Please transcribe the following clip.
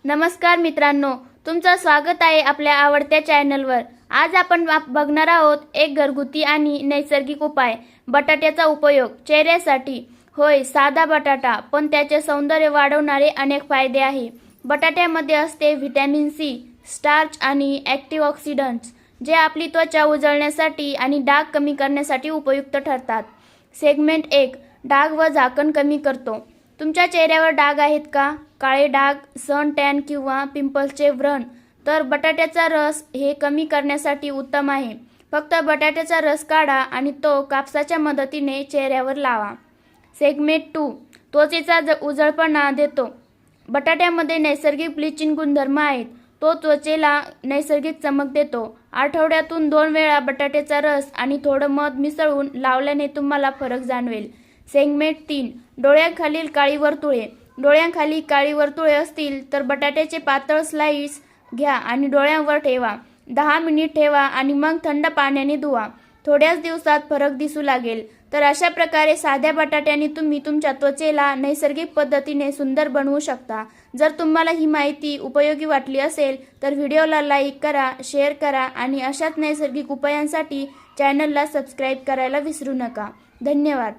नमस्कार मित्रांनो, तुमचं स्वागत आहे आपल्या आवडत्या चॅनलवर। आज आपण बघणार आहोत एक घरगुती आणि नैसर्गिक उपाय, बटाट्याचा उपयोग चेहऱ्यासाठी। होय, साधा बटाटा, पण त्याचे सौंदर्य वाढवणारे अनेक फायदे आहे। बटाट्यामध्ये असते व्हिटॅमिन सी, स्टार्च आणि ॲक्टिव्ह ऑक्सिडंट्स, जे आपली त्वचा उजळण्यासाठी आणि डाग कमी करण्यासाठी उपयुक्त ठरतात। सेगमेंट 1, डाग व झाकण कमी करतो। तुमच्या चेहऱ्यावर डाग आहेत का? काळे डाग, सन टॅन किंवा पिंपल्सचे व्रण? तर बटाट्याचा रस हे कमी करण्यासाठी उत्तम आहे। फक्त बटाट्याचा रस काढा आणि तो कापसाच्या मदतीने चेहऱ्यावर लावा। सेगमेंट 2, त्वचेचा उजळपणा देतो। बटाट्यामध्ये नैसर्गिक ब्लीचिंग गुणधर्म आहेत। तो त्वचेला नैसर्गिक चमक देतो। आठवड्यातून 2 वेळा बटाट्याचा रस आणि थोडं मध मिसळून लावल्याने तुम्हाला फरक जाणवेल। सेगमेंट 3, डोळ्यांखालील काळी वर्तुळे। डोळ्यांखाली काळी वर्तुळे असतील तर बटाट्याचे पातळ स्लाइस घ्या आणि डोळ्यांवर ठेवा। 10 मिनिट ठेवा आणि मग थंड पाण्याने धुवा। थोड्याच दिवसात फरक दिसू लागेल। तर अशा प्रकारे साध्या बटाट्याने तुम्ही तुमच्या त्वचेला नैसर्गिक पद्धतीने सुंदर बनवू शकता। जर तुम्हाला ही माहिती उपयोगी वाटली असेल तर व्हिडिओला लाईक करा, शेअर करा आणि अशाच नैसर्गिक उपायांसाठी चॅनलला सबस्क्राईब करायला विसरू नका। धन्यवाद।